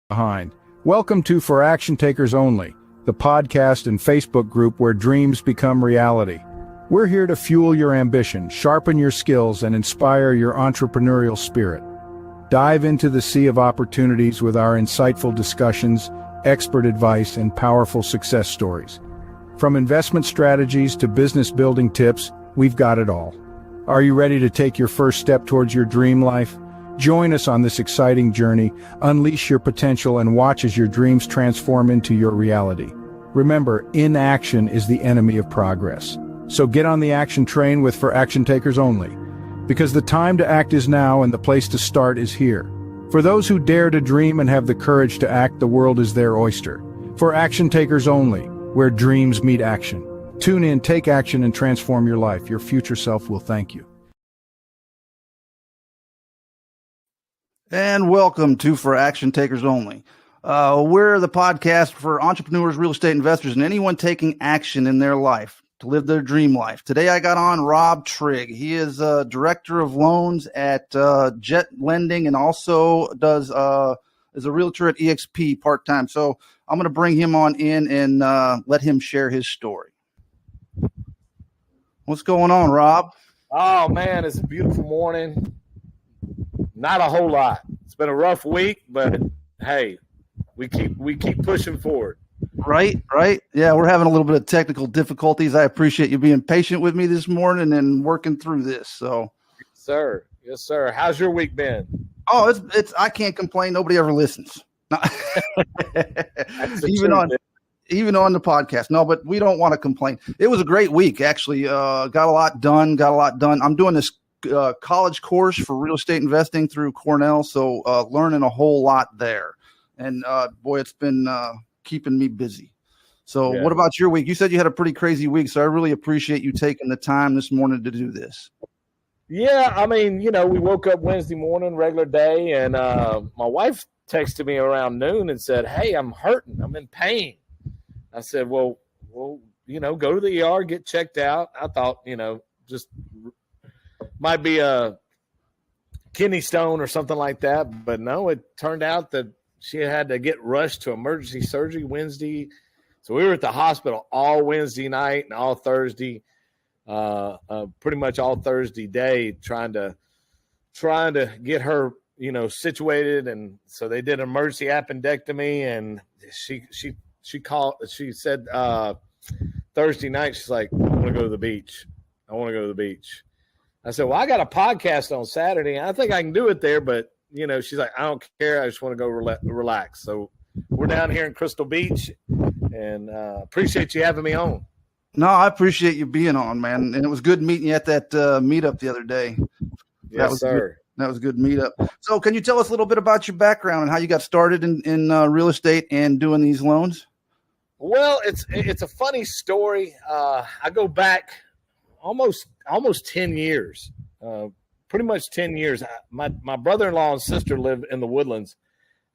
behind. Welcome to For Action Takers Only, the podcast and Facebook group where dreams become reality. We're here to fuel your ambition, sharpen your skills, and inspire your entrepreneurial spirit. Dive into the sea of opportunities with our insightful discussions, expert advice, and powerful success stories. From investment strategies to business building tips, we've got it all. Are you ready to take your first step towards your dream life? Join us on this exciting journey, unleash your potential, and watch as your dreams transform into your reality. Remember, inaction is the enemy of progress. So get on the action train with For Action Takers Only, because the time to act is now and the place to start is here. For those who dare to dream and have the courage to act, the world is their oyster. For Action Takers Only, where dreams meet action. Tune in, take action, and transform your life. Your future self will thank you. And welcome to For Action Takers Only. We're the podcast for entrepreneurs, real estate investors, and anyone taking action in their life to live their dream life. Today I got on Rob Trigg. He is director of loans at Jet Lending and also is a realtor at EXP part-time. So I'm going to bring him on in and let him share his story. What's going on, Rob? Oh, man, it's a beautiful morning. Not a whole lot. It's been a rough week, but hey, we keep pushing forward. Right. Yeah, we're having a little bit of technical difficulties. I appreciate you being patient with me this morning and working through this. So, Yes, sir. How's your week been? Oh, it's I can't complain. Nobody ever listens. Even on the podcast. No, but we don't want to complain. It was a great week, actually. Got a lot done. I'm doing this college course for real estate investing through Cornell, so learning a whole lot there. And boy, it's been keeping me busy. So What about your week? You said you had a pretty crazy week, so I really appreciate you taking the time this morning to do this. Yeah, I mean, we woke up Wednesday morning, regular day, and my wife texted me around noon and said, "Hey, I'm hurting. I'm in pain." I said, well, go to the ER, get checked out. I thought, just might be a kidney stone or something like that. But no, it turned out that she had to get rushed to emergency surgery Wednesday. So we were at the hospital all Wednesday night and all Thursday, pretty much all Thursday day, trying to get her, situated. And so they did an emergency appendectomy, and she said Thursday night, she's like, I want to go to the beach. I said, well, I got a podcast on Saturday. I think I can do it there. But, she's like, I don't care. I just want to go relax. So we're down here in Crystal Beach, and appreciate you having me on. No, I appreciate you being on, man. And it was good meeting you at that meetup the other day. Yes, sir. That was a good meetup. So can you tell us a little bit about your background and how you got started in real estate and doing these loans? Well, it's a funny story. I go back almost 10 years, pretty much 10 years. My brother-in-law and sister live in the Woodlands,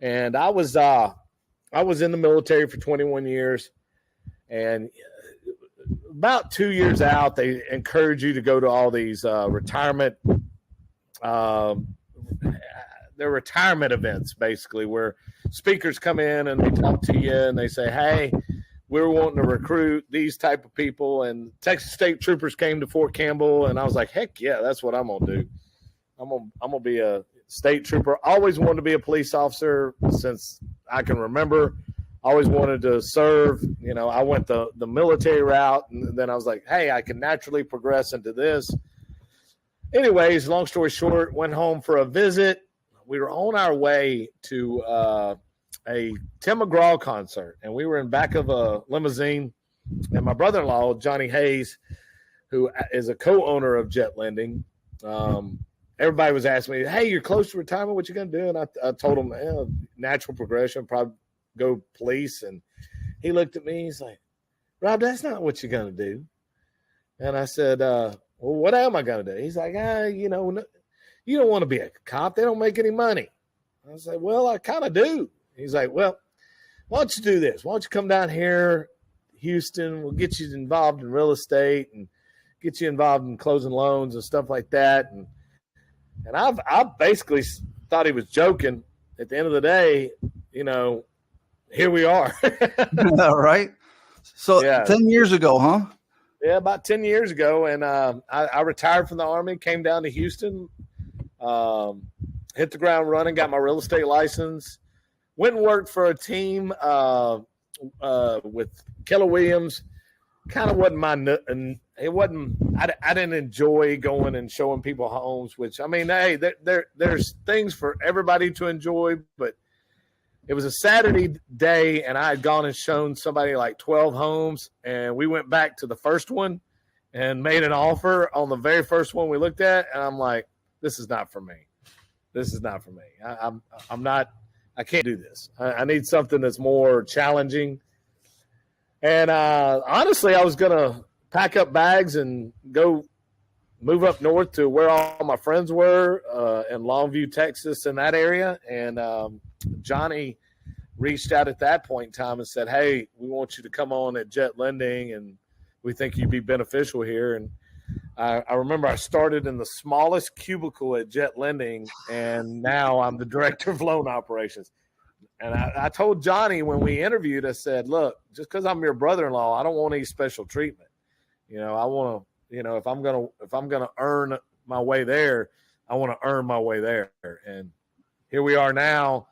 and I was in the military for 21 years, and about 2 years out, they encourage you to go to all these retirement events, basically, where speakers come in and they talk to you and they say, hey, we're wanting to recruit these type of people. And Texas State Troopers came to Fort Campbell, and I was like, heck yeah, that's what I'm going to do. I'm going to be a state trooper. Always wanted to be a police officer since I can remember. Always wanted to serve. I went the military route, and then I was like, hey, I can naturally progress into this. Anyways, long story short, went home for a visit. We were on our way to a Tim McGraw concert, and we were in back of a limousine, and my brother-in-law, Johnny Hayes, who is a co-owner of Jet Lending, everybody was asking me, hey, you're close to retirement, what you going to do? And I told him, natural progression, probably go police. And he looked at me, he's like, Rob, that's not what you're going to do. And I said, well, what am I going to do? He's like, you don't want to be a cop. They don't make any money. I was like, well, I kind of do. He's like, well, why don't you do this? Why don't you come down here, Houston? We'll get you involved in real estate and get you involved in closing loans and stuff like that. And I basically thought he was joking. At the end of the day, here we are. All right. So Yeah. 10 years ago, huh? Yeah, about 10 years ago. And I retired from the Army, came down to Houston, hit the ground running, got my real estate license, went and worked for a team with Keller Williams. Kind of wasn't I didn't enjoy going and showing people homes, which, I mean, hey, there's things for everybody to enjoy, but it was a Saturday day, and I had gone and shown somebody like 12 homes, and we went back to the first one and made an offer on the very first one we looked at, and I'm like, this is not for me. This is not for me. I can't do this. I need something that's more challenging. And honestly, I was going to pack up bags and go move up north to where all my friends were in Longview, Texas, in that area. And Johnny reached out at that point in time and said, hey, we want you to come on at Jet Lending, and we think you'd be beneficial here. And I remember I started in the smallest cubicle at Jet Lending, and now I'm the director of loan operations. And I told Johnny when we interviewed, I said, look, just because I'm your brother-in-law, I don't want any special treatment. I want to, if I'm gonna earn my way there, I want to earn my way there. And here we are now,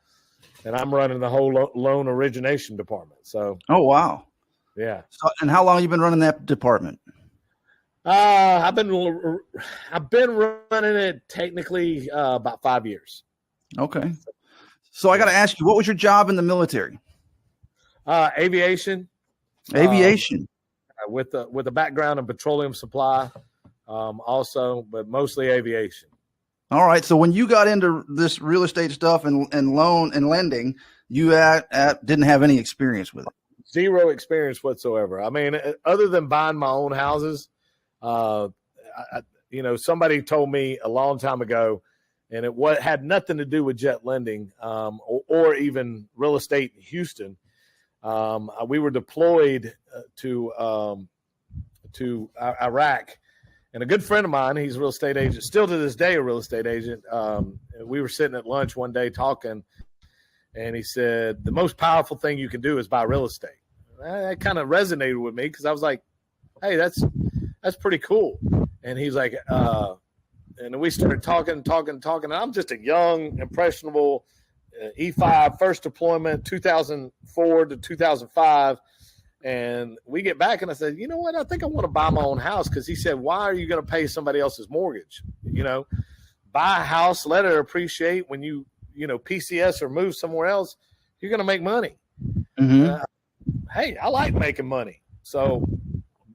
and I'm running the whole loan origination department. So, oh wow, yeah. So, and how long have you been running that department? I've been running it technically about 5 years. Okay. So I got to ask you, what was your job in the military? Aviation. Aviation. With a background in petroleum supply, also, but mostly aviation. All right. So when you got into this real estate stuff and loan and lending, you didn't have any experience with it. Zero experience whatsoever. I mean, other than buying my own houses, somebody told me a long time ago, and it had nothing to do with Jet Lending or even real estate in Houston. We were deployed to Iraq, and a good friend of mine, he's a real estate agent, still to this day a real estate agent. We were sitting at lunch one day talking, and he said, the most powerful thing you can do is buy real estate. That kind of resonated with me because I was like, hey, that's pretty cool. And he's like, and we started talking, and I'm just a young, impressionable E5, first deployment, 2004 to 2005. And we get back, and I said, you know what? I think I want to buy my own house, because he said, why are you going to pay somebody else's mortgage? Buy a house, let it appreciate. When you PCS or move somewhere else, you're going to make money. Mm-hmm. Hey, I like making money. So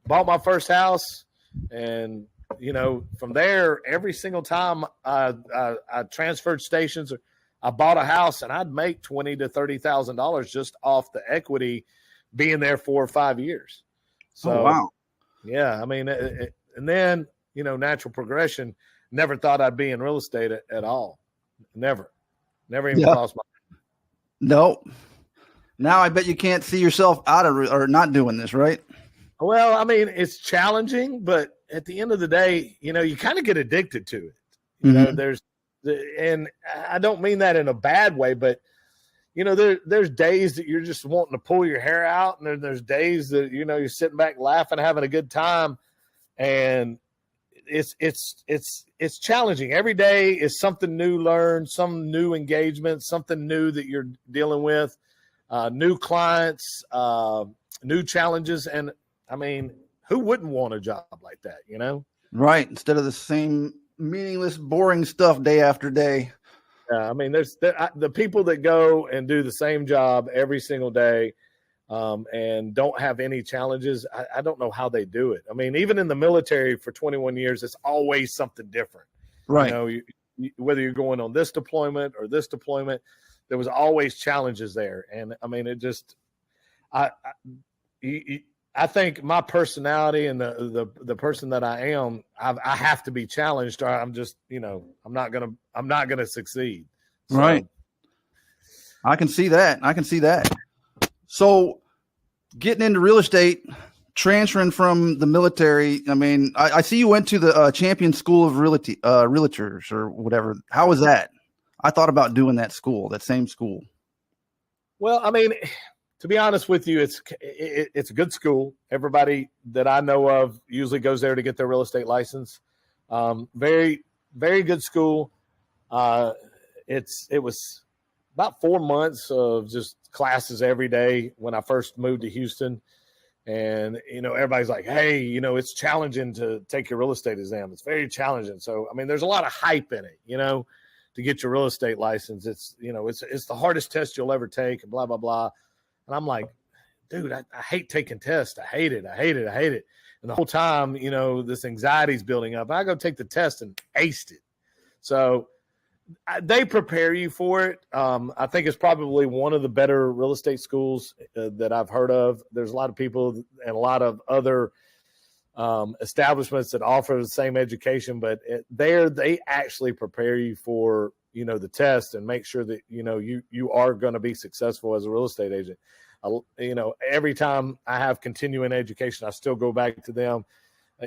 bought my first house, and from there, every single time I transferred stations, or I bought a house, and I'd make $20,000 to $30,000 just off the equity being there 4 or 5 years. So, oh, wow. Yeah, I mean, and then, natural progression, never thought I'd be in real estate at all. Never even crossed my mind. Nope. Now I bet you can't see yourself out of or not doing this, right? Well, I mean, it's challenging, but at the end of the day, you kind of get addicted to it. And I don't mean that in a bad way, but there's days that you're just wanting to pull your hair out, and there's days that you're sitting back laughing, having a good time, and it's challenging. Every day is something new learned, some new engagement, something new that you're dealing with, new clients, new challenges, and I mean, who wouldn't want a job like that, Right. Instead of the same meaningless, boring stuff day after day. Yeah, I mean, there's the people that go and do the same job every single day and don't have any challenges. I don't know how they do it. I mean, even in the military for 21 years, it's always something different. Right. Whether you're going on this deployment or this deployment, there was always challenges there. And I mean, it just, I think my personality and the person that I am, I have to be challenged, or I'm just, I'm not gonna succeed. So, right. I can see that. So, getting into real estate, transferring from the military. I mean, I see you went to the Champion School of Realtors or whatever. How was that? I thought about doing that same school. Well, I mean, to be honest with you, it's a good school. Everybody that I know of usually goes there to get their real estate license. Very, very good school. It was about 4 months of just classes every day when I first moved to Houston. And, everybody's like, hey, it's challenging to take your real estate exam. It's very challenging. So, I mean, there's a lot of hype in it, to get your real estate license. It's, it's the hardest test you'll ever take and blah, blah, blah. And I'm like, dude, I hate taking tests. I hate it. And the whole time, this anxiety is building up. I go take the test and aced it. So they prepare you for it. I think it's probably one of the better real estate schools that I've heard of. There's a lot of people and a lot of other establishments that offer the same education, but they actually prepare you for, the test and make sure that, you are going to be successful as a real estate agent. Every time I have continuing education, I still go back to them,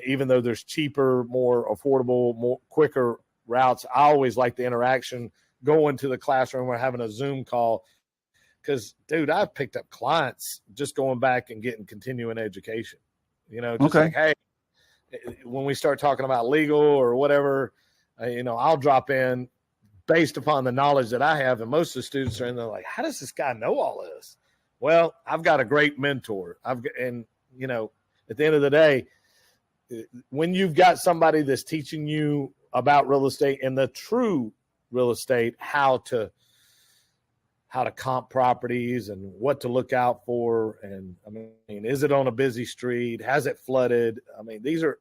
even though there's cheaper, more affordable, more quicker routes. I always like the interaction, going to the classroom or having a Zoom call. Because, dude, I've picked up clients just going back and getting continuing education. Like, hey, when we start talking about legal or whatever, I'll drop in based upon the knowledge that I have. And most of the students are in there like, how does this guy know all this? Well, I've got a great mentor. At the end of the day, when you've got somebody that's teaching you about real estate and the true real estate, how to comp properties and what to look out for. And I mean, is it on a busy street? Has it flooded? I mean, these are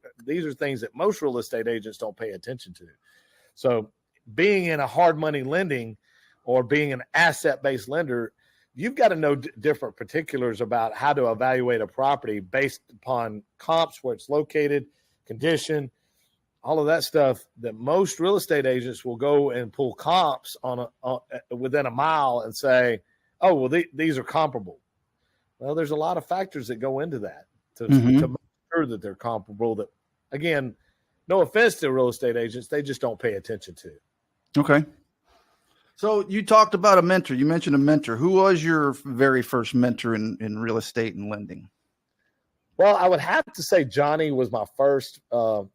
things that most real estate agents don't pay attention to. So being in a hard money lending or being an asset-based lender, you've got to know different particulars about how to evaluate a property based upon comps, where it's located, condition, all of that stuff, that most real estate agents will go and pull comps on within a mile and say, oh, well, these are comparable. Well, there's a lot of factors that go into that to make sure that they're comparable. That, again, no offense to real estate agents, they just don't pay attention to. Okay. So you talked about a mentor. You mentioned a mentor. Who was your very first mentor in real estate and lending? Well, I would have to say Johnny was my first.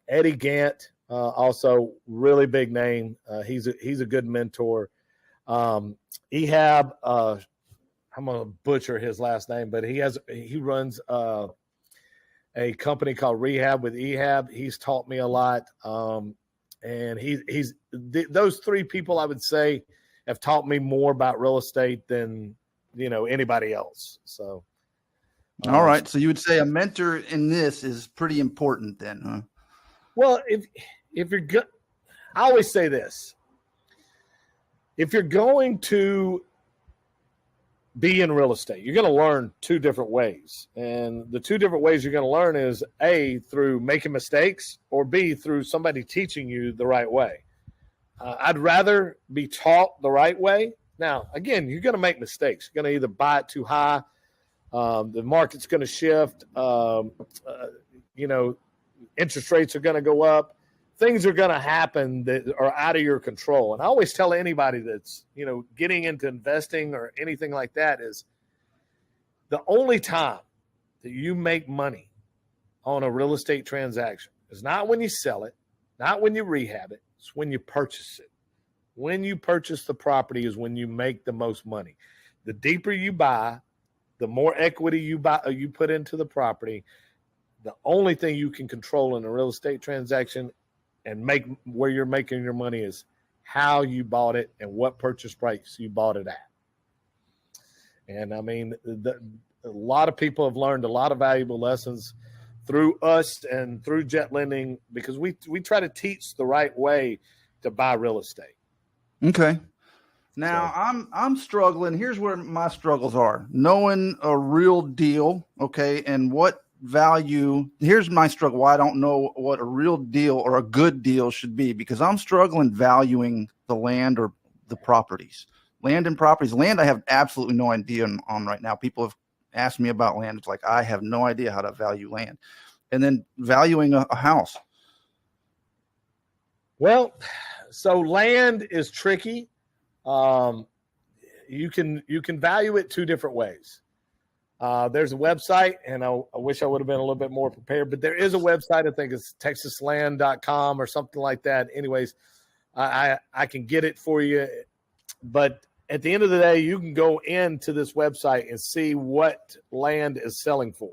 Eddie Gant, also really big name. He's a good mentor. Ehab, I'm gonna butcher his last name, but he runs a company called Rehab with Ehab. He's taught me a lot, and those three people I would say have taught me more about real estate than anybody else. So. All right. So you would say a mentor in this is pretty important then, huh? Well, if you're good, I always say this. If you're going to be in real estate, you're going to learn two different ways. And the two different ways you're going to learn is A, through making mistakes, or B, through somebody teaching you the right way. I'd rather be taught the right way. Now, again, you're going to make mistakes. You're going to either buy it too high. The market's going to shift. Interest rates are going to go up. Things are going to happen that are out of your control. And I always tell anybody that's, getting into investing or anything like that is the only time that you make money on a real estate transaction is not when you sell it, not when you rehab it. It's when you purchase it. When you purchase the property is when you make the most money. The deeper you buy, the more equity you put into the property. The only thing you can control in a real estate transaction and make where you're making your money is how you bought it and what purchase price you bought it at. And I mean, a lot of people have learned a lot of valuable lessons through us and through Jet Lending, because we try to teach the right way to buy real estate. Okay. Now I'm struggling. Here's where my struggles are. Knowing a real deal, okay, and what value. Here's my struggle. Why I don't know what a real deal or a good deal should be, because I'm struggling valuing the land or the properties. Land and properties. Land I have absolutely no idea on right now. People have asked me about land. It's like I have no idea how to value land. And then valuing a house. Well, so land is tricky. you can value it two different ways. There's a website, and I wish I would have been a little bit more prepared, but there is a website. I think it's texasland.com or something like that. Anyways, I can get it for you. But at the end of the day, you can go into this website and see what land is selling for.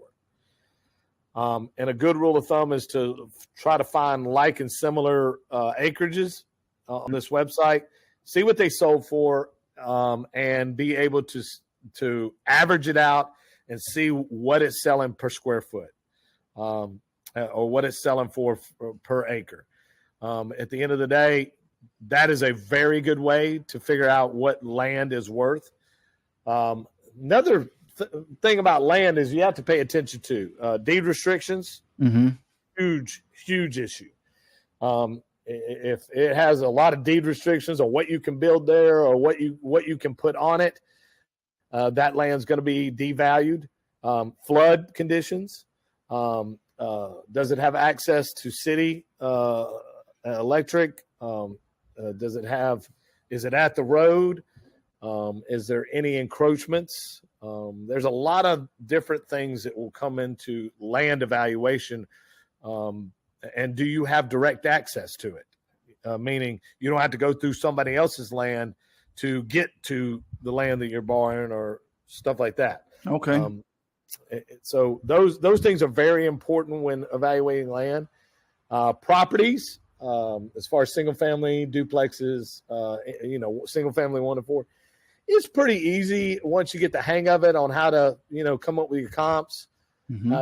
And a good rule of thumb is to try to find like and similar acreages on this website, see what they sold for, and be able to average it out and see what it's selling per square foot, or what it's selling for per acre. At the end of the day, that is a very good way to figure out what land is worth. Another thing about land is you have to pay attention to deed restrictions. Mm-hmm. Huge issue. If it has a lot of deed restrictions on what you can build there or what you can put on it, that land's going to be devalued. Flood conditions. Does it have access to city electric? Is it at the road? Is there any encroachments? There's a lot of different things that will come into land evaluation. And do you have direct access to it? Meaning you don't have to go through somebody else's land to get to the land that you're borrowing or stuff like that. Okay. So those things are very important when evaluating land. Properties, as far as single family duplexes, single family 1 to 4, it's pretty easy once you get the hang of it on how to, come up with your comps. Mm-hmm.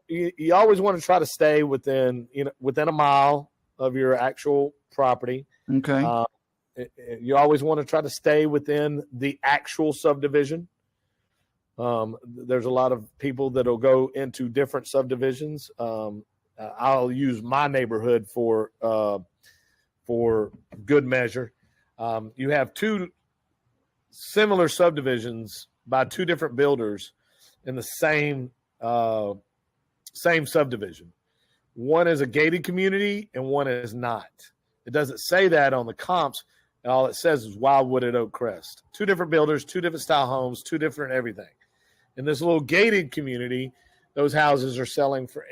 You always want to try to stay within a mile of your actual property. Okay. You always want to try to stay within the actual subdivision. There's a lot of people that'll go into different subdivisions. I'll use my neighborhood for good measure. You have 2 similar subdivisions by 2 different builders in the same subdivision. One is a gated community and one is not. It doesn't say that on the comps. And all it says is Wildwood at Oak Crest. 2 different builders, 2 different style homes, 2 different everything. In this little gated community, those houses are selling for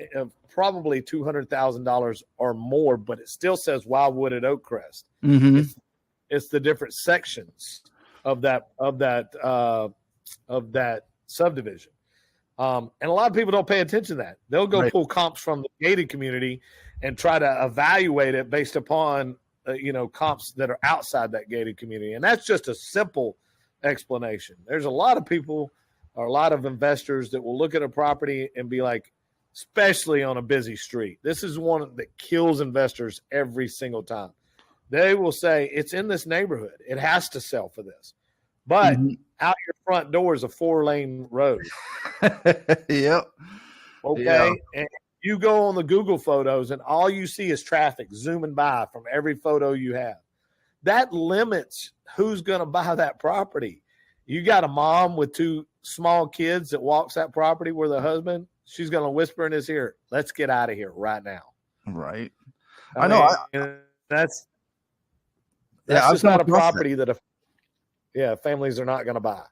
probably $200,000 or more, but it still says Wildwood at Oak Crest. Mm-hmm. It's the different sections of that subdivision. And a lot of people don't pay attention to that. They'll go pull comps from the gated community and try to evaluate it based upon comps that are outside that gated community. And that's just a simple explanation. There's a lot of people or a lot of investors that will look at a property and be like, especially on a busy street, this is one that kills investors every single time. They will say, it's in this neighborhood, it has to sell for this. But out your front door is a 4-lane road. Yep. Okay. Yeah. And you go on the Google photos and all you see is traffic zooming by from every photo you have. That limits who's going to buy that property. You got a mom with 2 small kids that walks that property with her husband. She's going to whisper in his ear, let's get out of here right now. Right. I know. That's just not a property that families are not going to buy.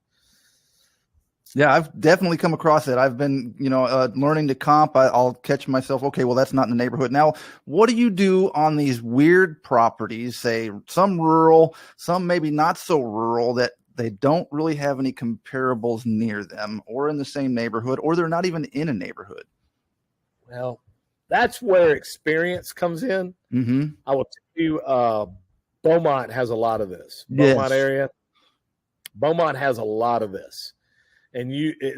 Yeah, I've definitely come across it. I've been, learning to comp. I'll catch myself. Okay, well, that's not in the neighborhood. Now, what do you do on these weird properties, say some rural, some maybe not so rural, that they don't really have any comparables near them or in the same neighborhood, or they're not even in a neighborhood? Well, that's where experience comes in. Mm-hmm. I will tell you, Beaumont has a lot of this. Yes. Beaumont area. Beaumont has a lot of this. And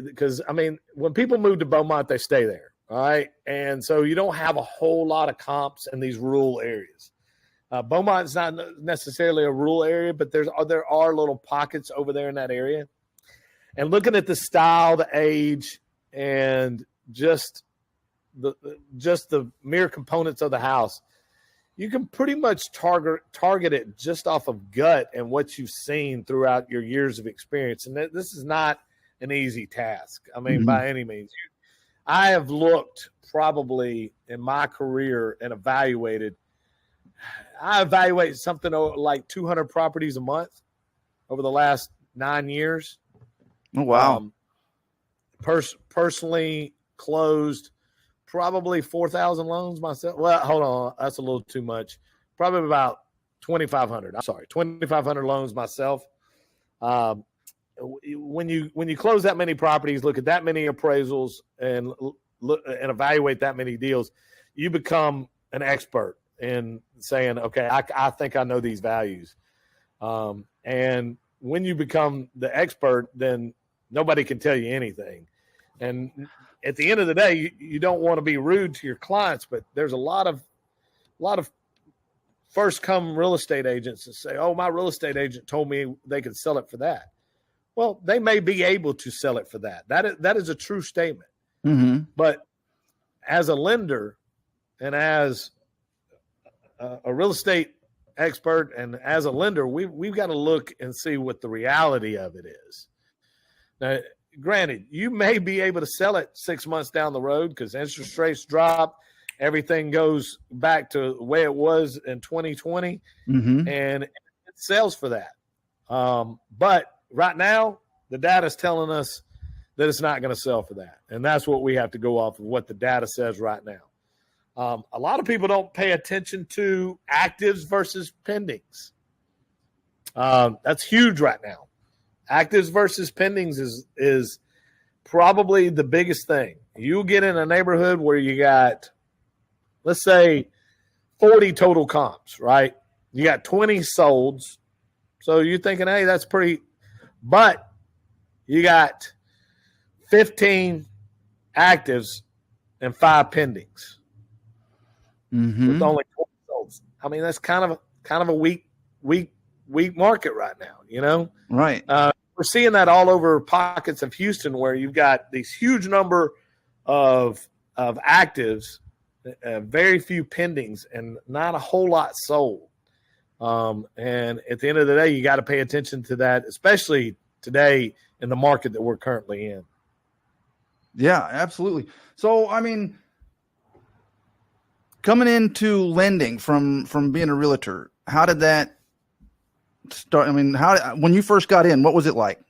because when people move to Beaumont, they stay there. All right. And so you don't have a whole lot of comps in these rural areas. Beaumont's not necessarily a rural area, but there are little pockets over there in that area. And looking at the style, the age, and just the mere components of the house, you can pretty much target it just off of gut and what you've seen throughout your years of experience. And this is not an easy task. By any means. I have looked probably in my career and evaluated. I evaluate something like 200 properties a month over the last 9 years. Oh, wow. Personally closed probably 4,000 loans myself. Well, hold on. That's a little too much. Probably about 2,500. I'm sorry, 2,500 loans myself. When you close that many properties, look at that many appraisals, and evaluate that many deals, you become an expert in saying, okay, I think I know these values. And when you become the expert, then nobody can tell you anything. And at the end of the day, you don't want to be rude to your clients, but there's a lot of first come real estate agents that say, oh, my real estate agent told me they could sell it for that. Well, they may be able to sell it for that. That is a true statement. Mm-hmm. But as a lender and as a real estate expert and as a lender, we've got to look and see what the reality of it is. Now, granted, you may be able to sell it 6 months down the road because interest rates drop, everything goes back to the way it was in 2020, Mm-hmm. and it sells for that. But right now, the data is telling us that it's not going to sell for that, and that's what we have to go off of, what the data says right now. A lot of people don't pay attention to actives versus pendings. That's huge right now. Actives versus pendings is probably the biggest thing. You get in a neighborhood where you got, let's say, 40 total comps, right? You got 20 solds. So you're thinking, hey, that's pretty, but you got 15 actives and 5 pendings. Mm-hmm. With only 20 solds. I mean, that's kind of a weak market right now, you know? Right. We're seeing that all over pockets of Houston where you've got these huge number of actives, very few pendings, and not a whole lot sold. And at the end of the day, you got to pay attention to that, especially today in the market that we're currently in. Yeah, absolutely. So, I mean, coming into lending from being a realtor, how did that start? I mean, when you first got in, what was it like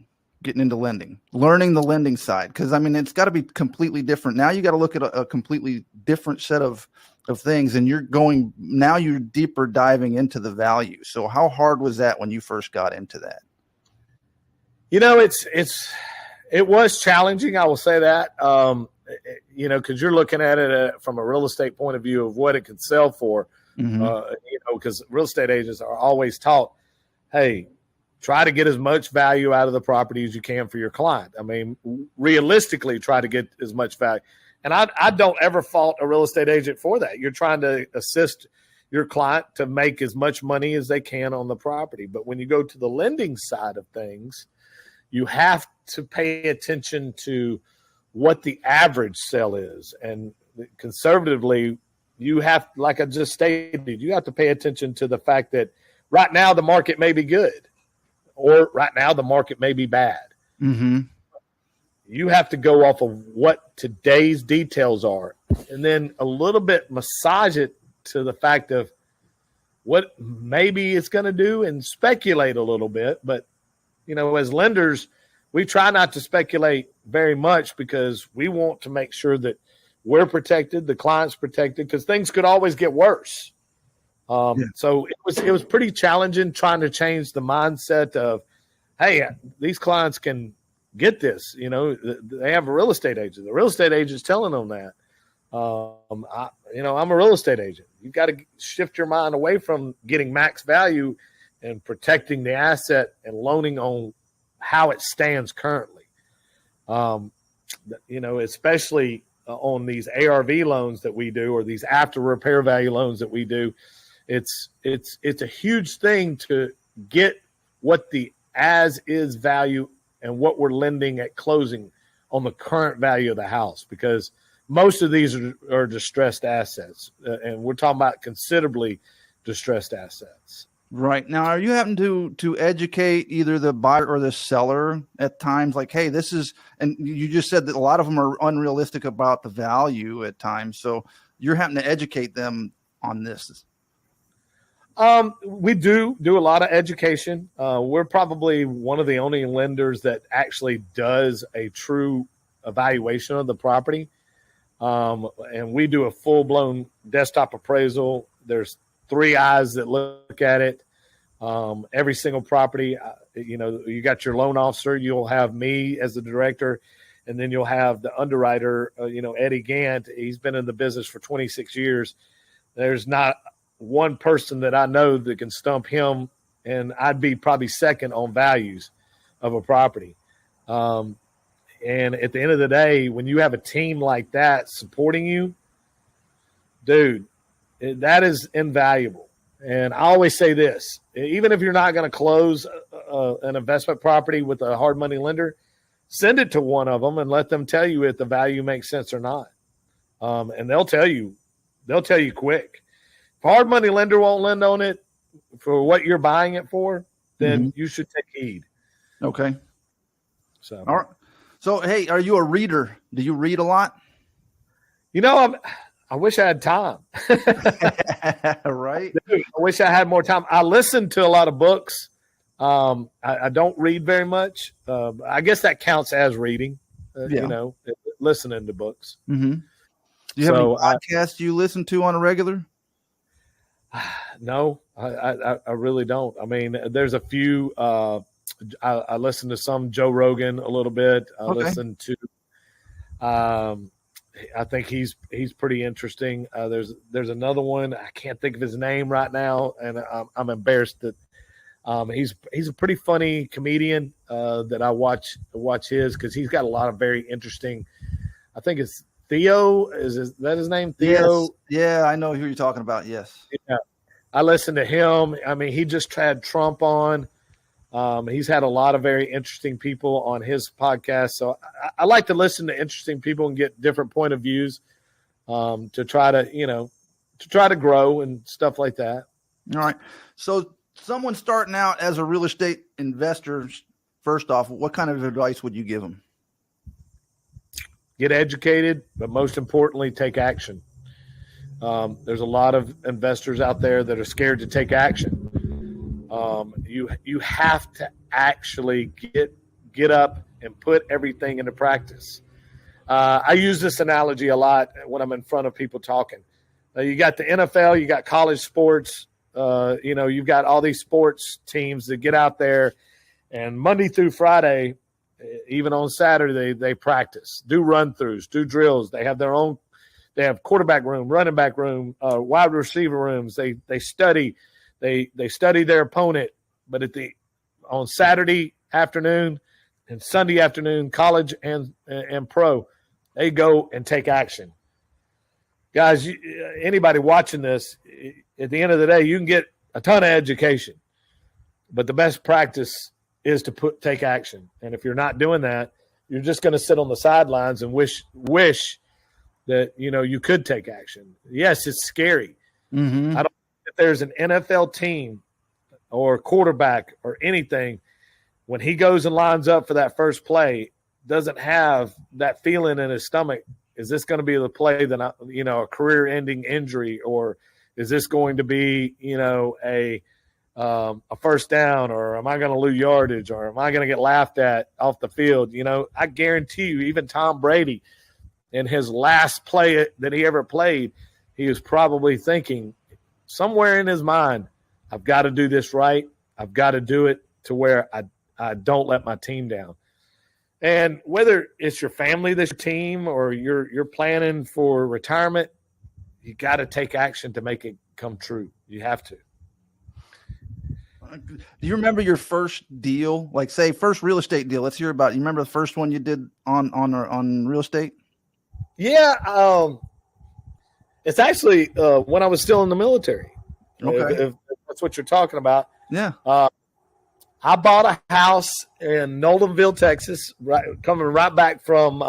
getting into lending, learning the lending side? Because, I mean, it's got to be completely different. Now you got to look at a completely different set of things, and you're deeper diving into the value. So how hard was that when you first got into that? You know, it was challenging. I will say that, you know, because you're looking at it from a real estate point of view of what it could sell for, Mm-hmm. you know, because real estate agents are always taught, hey, try to get as much value out of the property as you can for your client. I mean, realistically, try to get as much value. And I don't ever fault a real estate agent for that. You're trying to assist your client to make as much money as they can on the property. But when you go to the lending side of things, you have to pay attention to what the average sale is. And conservatively, you have, like I just stated, you have to pay attention to the fact that right now the market may be good, or right now the market may be bad. Mm-hmm. You have to go off of what today's details are, and then a little bit massage it to the fact of what maybe it's going to do and speculate a little bit. But, you know, as lenders, we try not to speculate very much because we want to make sure that we're protected, the client's protected, because things could always get worse. So it was pretty challenging trying to change the mindset of, hey, these clients can get this. You know, they have a real estate agent. The real estate agent's telling them that. I'm a real estate agent. You've got to shift your mind away from getting max value and protecting the asset and loaning on how it stands currently. You know, especially on these ARV loans that we do, or these after repair value loans that we do, it's a huge thing to get what the as is value and what we're lending at closing on the current value of the house, because most of these are distressed assets, and we're talking about considerably distressed assets. Right. Now, are you having to educate either the buyer or the seller at times? Like, hey, this is, and you just said that a lot of them are unrealistic about the value at times. So you're having to educate them on this. We do a lot of education. We're probably one of the only lenders that actually does a true evaluation of the property. And we do a full-blown desktop appraisal. There's 3 eyes that look at it. Every single property, you got your loan officer, you'll have me as the director, and then you'll have the underwriter, Eddie Gant. He's been in the business for 26 years. There's not one person that I know that can stump him, and I'd be probably second on values of a property. And at the end of the day, when you have a team like that supporting you, dude, that is invaluable. And I always say this, even if you're not going to close an investment property with a hard money lender, send it to one of them and let them tell you if the value makes sense or not. And they'll tell you quick. If a hard money lender won't lend on it for what you're buying it for, then you should take heed. Okay. So, all right. So, hey, are you a reader? Do you read a lot? I wish I had time. Right. Dude, I wish I had more time. I listen to a lot of books. I don't read very much. I guess that counts as reading, listening to books. Mm-hmm. Do you have any podcasts you listen to on a regular? No, I really don't. I mean, there's a few. I listen to some Joe Rogan a little bit. I listen to. I think he's pretty interesting. There's another one. I can't think of his name right now, and I'm embarrassed that he's a pretty funny comedian that I watch his, because he's got a lot of very interesting. I think it's Theo. Is that his name? Theo. Yes. Yeah, I know who you're talking about. Yes. Yeah, I listen to him. I mean, he just had Trump on. He's had a lot of very interesting people on his podcast. So I like to listen to interesting people and get different point of views to try to grow and stuff like that. All right. So someone starting out as a real estate investor, first off, what kind of advice would you give them? Get educated, but most importantly, take action. There's a lot of investors out there that are scared to take action. You have to actually get up and put everything into practice. I use this analogy a lot when I'm in front of people talking. You got the NFL, you got college sports, you've got all these sports teams that get out there, and Monday through Friday, even on Saturday, they practice, do run-throughs, do drills. They have their own. They have quarterback room, running back room, wide receiver rooms. They study. They study their opponent. But on Saturday afternoon and Sunday afternoon, college and pro, they go and take action. Guys, anybody watching this, at the end of the day, you can get a ton of education, but the best practice is to take action. And if you're not doing that, you're just going to sit on the sidelines and wish that you could take action. Yes, it's scary. Mm-hmm. I don't think that there's an NFL team or quarterback or anything, when he goes and lines up for that first play, doesn't have that feeling in his stomach. Is this going to be the play that a career-ending injury, or is this going to be a first down, or am I going to lose yardage, or am I going to get laughed at off the field? I guarantee you, even Tom Brady, in his last play that he ever played, he was probably thinking somewhere in his mind, I've got to do this right. I've got to do it to where I don't let my team down. And whether it's your family, this team, or you're planning for retirement, you got to take action to make it come true. You have to. Do you remember your first deal? Like, say, first real estate deal. Let's hear about it. You remember the first one you did on real estate? Yeah, it's actually when I was still in the military. Okay, if that's what you're talking about. Yeah. I bought a house in Nolanville, Texas, coming right back from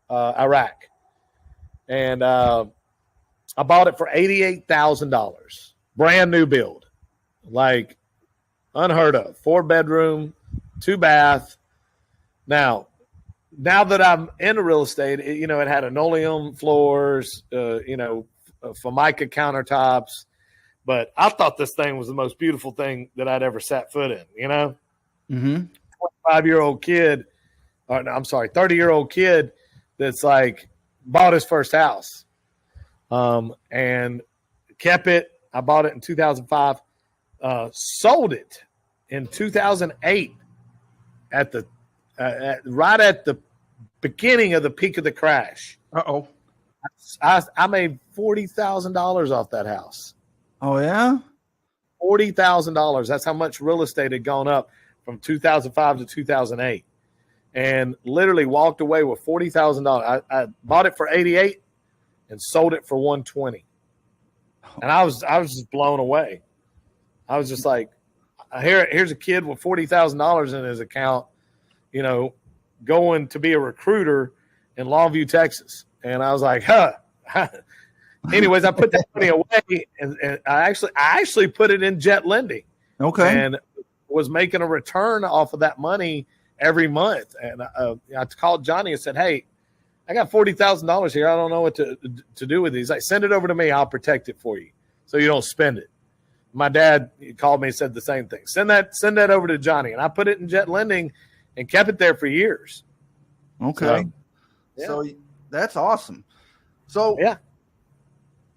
Iraq, and I bought it for $88,000, brand new build, like unheard of. 4-bedroom, 2-bath. Now that I'm into real estate, it had linoleum floors, Formica countertops, But I thought this thing was the most beautiful thing that I'd ever sat foot in, you know? Mm-hmm. 25-year-old kid, or no, I'm sorry, 30-year-old kid that's like bought his first house and kept it. I bought it in 2005, sold it in 2008 right at the beginning of the peak of the crash. Uh-oh. I made $40,000 off that house. Oh, yeah? $40,000. That's how much real estate had gone up from 2005 to 2008. And literally walked away with $40,000. I bought it for 88 and sold it for 120. And I was just blown away. I was just like, here's a kid with $40,000 in his account, you know, going to be a recruiter in Longview, Texas. And I was like, huh. Anyways, I put that money away, and I actually put it in jet lending. Okay. And was making a return off of that money every month. And I called Johnny and said, hey, I got $40,000 here. I don't know what to do with these. Like, send it over to me. I'll protect it for you so you don't spend it. My dad called me and said the same thing. Send that over to Johnny. And I put it in jet lending and kept it there for years. Okay. So that's awesome. So yeah.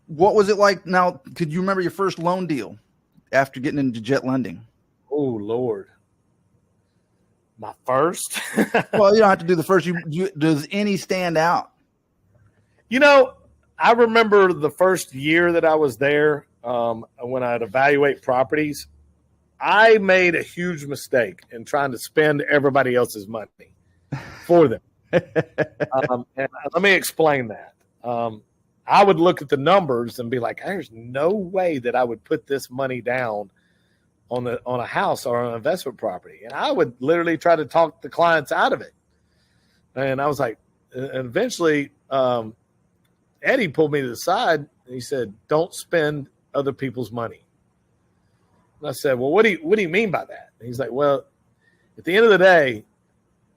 What was it like? Now, could you remember your first loan deal after getting into jet lending? Oh, Lord. My first? Well, you don't have to do the first. Does any stand out? You know, I remember the first year that I was there when I'd evaluate properties, I made a huge mistake in trying to spend everybody else's money for them. And let me explain that. I would look at the numbers and be like, there's no way that I would put this money down on a house or an investment property. And I would literally try to talk the clients out of it. And I was like, and eventually Eddie pulled me to the side and he said, don't spend other people's money. And I said, well, what do you mean by that? And he's like, well, at the end of the day,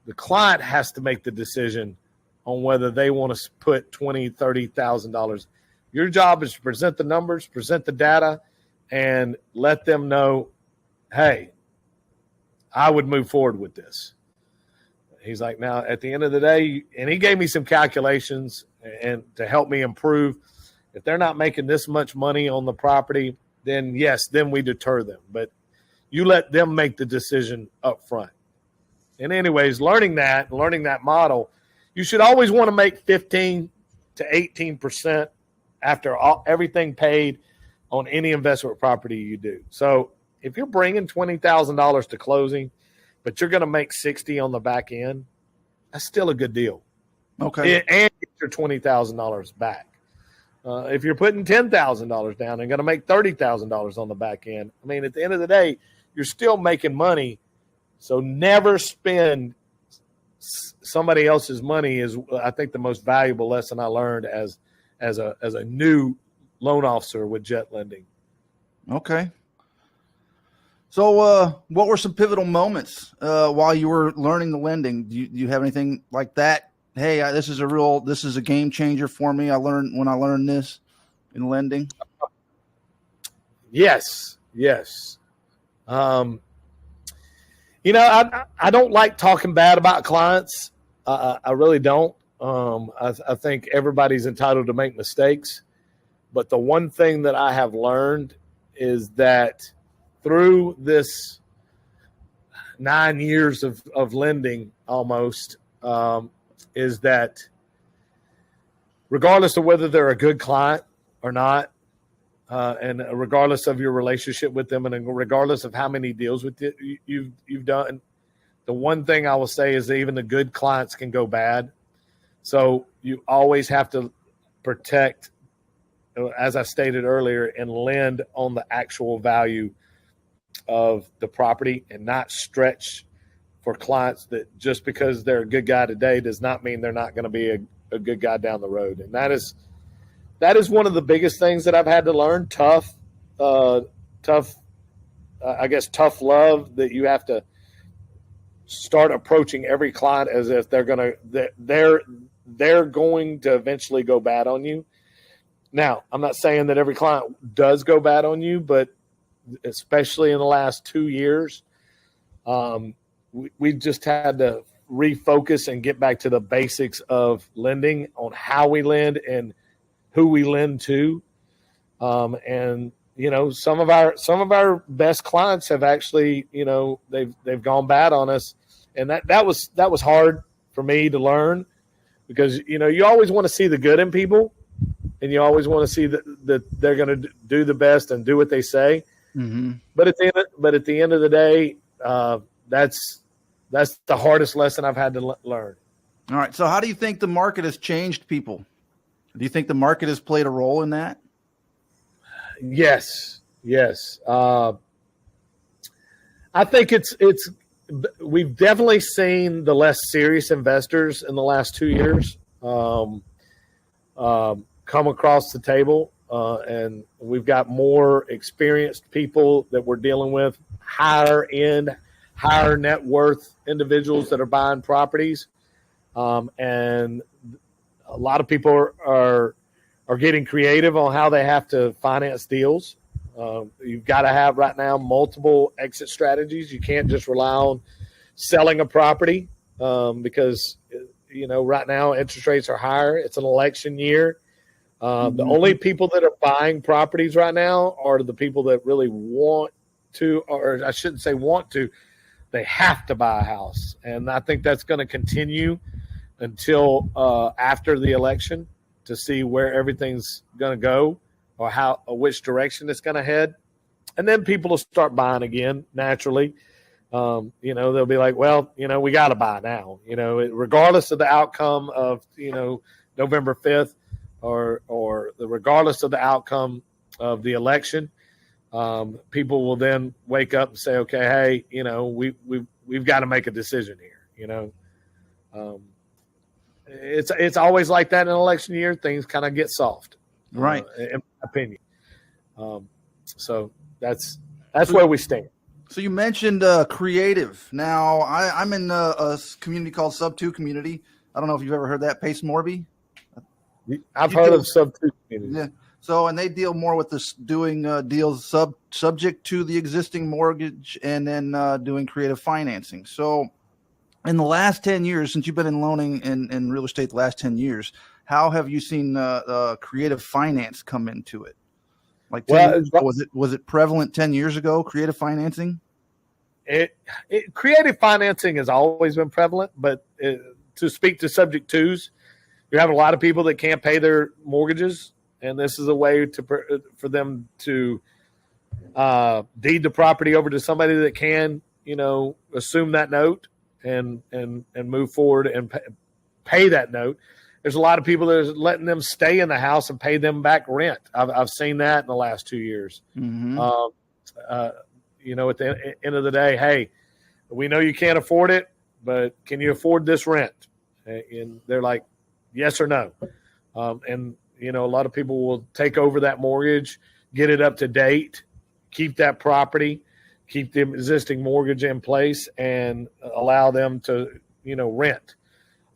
the client has to make the decision on whether they want to put $20,000, $30,000. Your job is to present the numbers, present the data, and let them know, hey, I would move forward with this. He's like, now, at the end of the day, and he gave me some calculations and to help me improve. If they're not making this much money on the property, then yes, then we deter them. But you let them make the decision up front. And anyways, learning that model, you should always want to make 15 to 18% after everything paid on any investment property you do. So if you're bringing $20,000 to closing, but you're going to make 60 on the back end, that's still a good deal. Okay. And get your $20,000 back. If you're putting $10,000 down and going to make $30,000 on the back end, I mean, at the end of the day, you're still making money. So never spend somebody else's money is, I think, the most valuable lesson I learned as a new loan officer with jet lending. Okay. So what were some pivotal moments while you were learning the lending? Do you have anything like that? Hey, this is a game changer for me. I learned this in lending. Yes. You know, I don't like talking bad about clients. I really don't. I think everybody's entitled to make mistakes. But the one thing that I have learned is that through this 9 years of lending almost, is that regardless of whether they're a good client or not, and regardless of your relationship with them, and regardless of how many deals with you've done, the one thing I will say is that even the good clients can go bad. So you always have to protect, as I stated earlier, and lend on the actual value of the property and not stretch for clients that just because they're a good guy today does not mean they're not going to be a good guy down the road. And that is one of the biggest things that I've had to learn. Tough love, that you have to start approaching every client as if they're going to eventually go bad on you. Now, I'm not saying that every client does go bad on you, but especially in the last 2 years, we just had to refocus and get back to the basics of lending, on how we lend and who we lend to. And some of our best clients have actually, they've gone bad on us, and that was hard for me to learn, because you always want to see the good in people, and you always want to see that they're going to do the best and do what they say. Mm-hmm. But at the end of the day, that's the hardest lesson I've had to learn. All right. So how do you think the market has changed people? Do you think the market has played a role in that? Yes. I think we've definitely seen the less serious investors in the last 2 years come across the table, and we've got more experienced people that we're dealing with, higher net worth individuals that are buying properties, and a lot of people are getting creative on how they have to finance deals. You've got to have right now multiple exit strategies. You can't just rely on selling a property, because right now interest rates are higher. It's an election year. The only people that are buying properties right now are the people that really want to, or I shouldn't say want to, they have to buy a house. And I think that's going to continue until after the election, to see where everything's going to go, or which direction it's going to head. And then people will start buying again naturally. They'll be like, well, we got to buy now, regardless of the outcome of, November 5th, or regardless of the outcome of the election. People will then wake up and say, okay, hey, we've got to make a decision here. It's always like that in an election year. Things kind of get soft, right? In my opinion. So that's where we stand. So you mentioned creative. Now I'm in a community called Sub 2 community. I don't know if you've ever heard that, Pace Morby. I've heard of Sub 2 community. Yeah. So, and they deal more with this, doing deals subject to the existing mortgage, and then doing creative financing. So, in the last 10 years, since you've been in loaning and real estate the last 10 years, how have you seen creative finance come into it? Like, was it prevalent 10 years ago, creative financing? Creative financing has always been prevalent, but to speak to subject twos, you have a lot of people that can't pay their mortgages, and this is a way for them to deed the property over to somebody that can, assume that note and move forward and pay that note. There's a lot of people that are letting them stay in the house and pay them back rent. I've seen that in the last 2 years. Mm-hmm. At the end of the day, hey, we know you can't afford it, but can you afford this rent? And they're like, yes or no. A lot of people will take over that mortgage, get it up to date, keep that property, keep the existing mortgage in place, and allow them to, rent.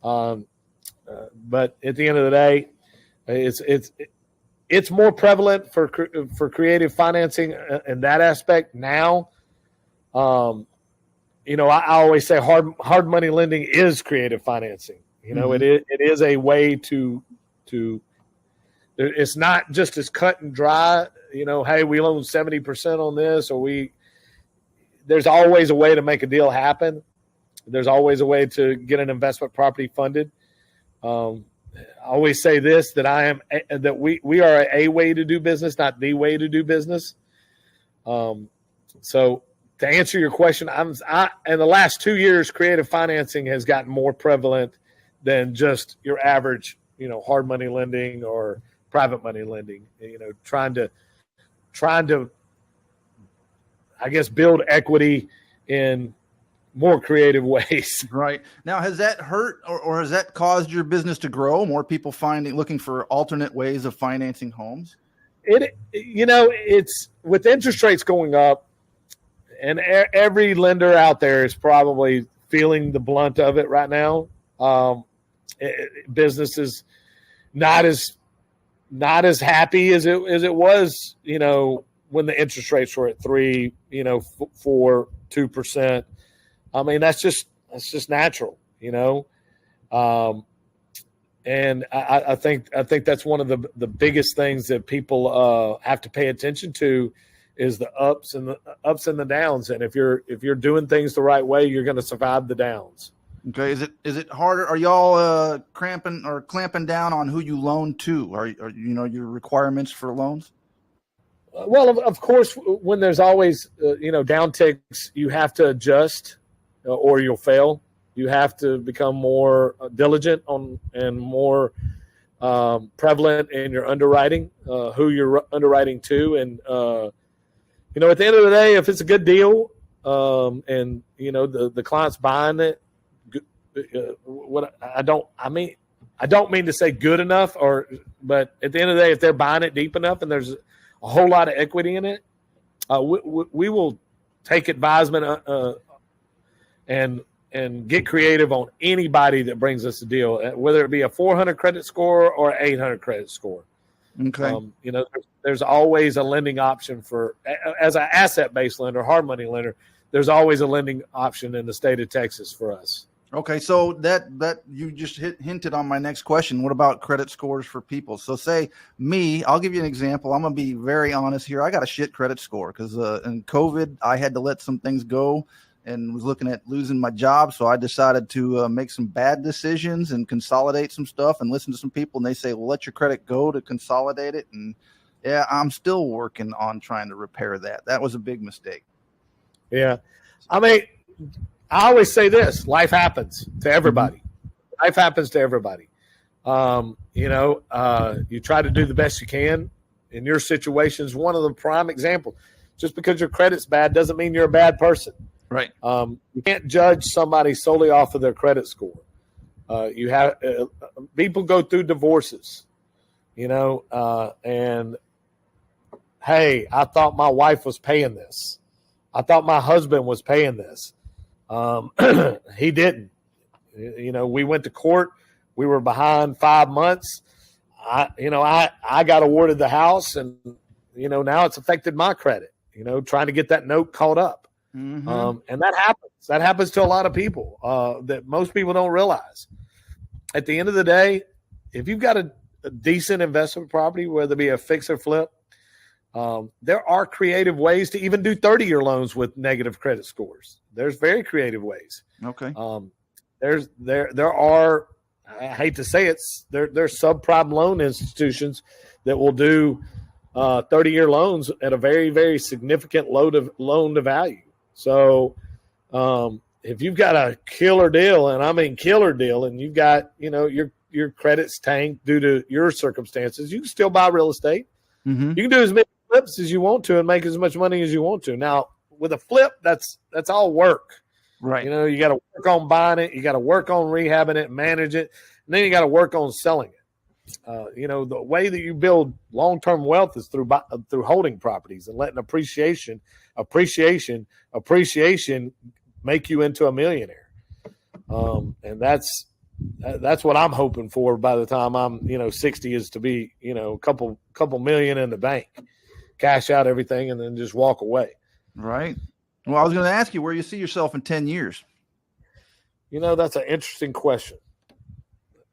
But at the end of the day, it's more prevalent for creative financing in that aspect now. I always say hard money lending is creative financing. Mm-hmm. It is a way to it's not just as cut and dry. Hey, we loan 70% on this, or there's always a way to make a deal happen. There's always a way to get an investment property funded. I always say this, that we are a way to do business, not the way to do business. So to answer your question, in the last 2 years, creative financing has gotten more prevalent than just your average, hard money lending or private money lending. Trying to, I guess, build equity in more creative ways. Right. Now, has that hurt or has that caused your business to grow? More people looking for alternate ways of financing homes? It's with interest rates going up, and every lender out there is probably feeling the blunt of it right now. Business is not as not as happy as it was, when the interest rates were at 3, 4, 2%. I mean, that's just natural, and I think that's one of the biggest things that people have to pay attention to is the ups and the downs. And if you're doing things the right way, you're going to survive the downs. Okay. Is it harder? Are y'all clamping down on who you loan to? Are your requirements for loans? Well, of course, when there's always downticks, you have to adjust, or you'll fail. You have to become more diligent and more prevalent in your underwriting, who you're underwriting to, and at the end of the day, if it's a good deal, and the client's buying it, I don't mean to say good enough, but at the end of the day, if they're buying it deep enough and there's a whole lot of equity in it, we will take advisement and get creative on anybody that brings us a deal, whether it be a 400 credit score or 800 credit score. Okay. There's always a lending option as an asset-based lender, hard money lender. There's always a lending option in the state of Texas for us. Okay, so that you just hinted on my next question. What about credit scores for people? So say me, I'll give you an example. I'm going to be very honest here. I got a shit credit score because in COVID, I had to let some things go and was looking at losing my job. So I decided to make some bad decisions and consolidate some stuff and listen to some people. And they say, well, let your credit go to consolidate it. And yeah, I'm still working on trying to repair that. That was a big mistake. Yeah. I mean, I always say this: life happens to everybody. Life happens to everybody. You try to do the best you can. In your situation is one of the prime examples. Just because your credit's bad doesn't mean you're a bad person. Right. You can't judge somebody solely off of their credit score. You have people go through divorces, and hey, I thought my wife was paying this. I thought my husband was paying this. He didn't. We went to court. We were behind 5 months. I got awarded the house, and now it's affected my credit. Trying to get that note caught up, and that happens. That happens to a lot of people that most people don't realize. At the end of the day, if you've got a decent investment property, whether it be a fix or flip, there are creative ways to even do 30-year loans with negative credit scores. There's very creative ways. Okay. There are, I hate to say it, there's subprime loan institutions that will do 30-year loans at a very, very significant loan to value. So if you've got a killer deal, and I mean killer deal, and you've got your credit's tanked due to your circumstances, you can still buy real estate. Mm-hmm. You can do as many flips as you want to and make as much money as you want to. Now, with a flip, that's all work. Right. You got to work on buying it. You got to work on rehabbing it, manage it, and then you got to work on selling it. The way that you build long-term wealth is through holding properties and letting appreciation make you into a millionaire. And that's what I'm hoping for by the time I'm 60, is to be a couple million in the bank, cash out everything, and then just walk away. Right. Well, I was going to ask you where you see yourself in 10 years. That's an interesting question.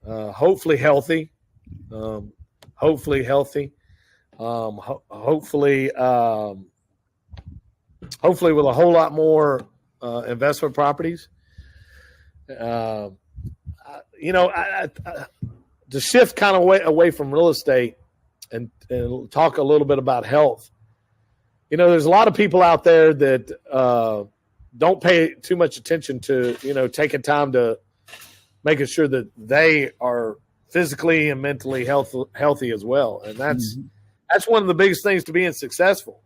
Hopefully healthy. Hopefully with a whole lot more investment properties. To shift kind of away from real estate and talk a little bit about health. There's a lot of people out there that don't pay too much attention to, taking time to making sure that they are physically and mentally healthy as well. And that's one of the biggest things to being successful.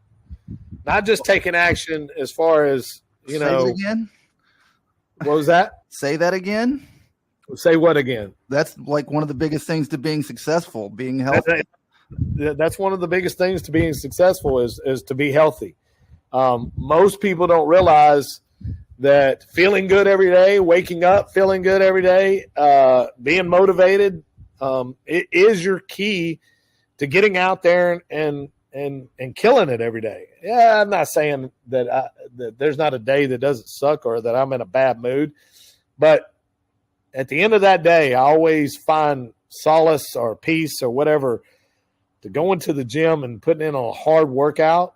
Not just taking action as far as, Say it again. What was that? Say that again. Say what again? That's like one of the biggest things to being successful, being healthy. That's one of the biggest things to being successful is to be healthy. Most people don't realize that feeling good every day, waking up feeling good every day, being motivated, it is your key to getting out there and killing it every day. Yeah, I'm not saying that there's not a day that doesn't suck or that I'm in a bad mood, but at the end of that day, I always find solace or peace or whatever to going to the gym and putting in a hard workout,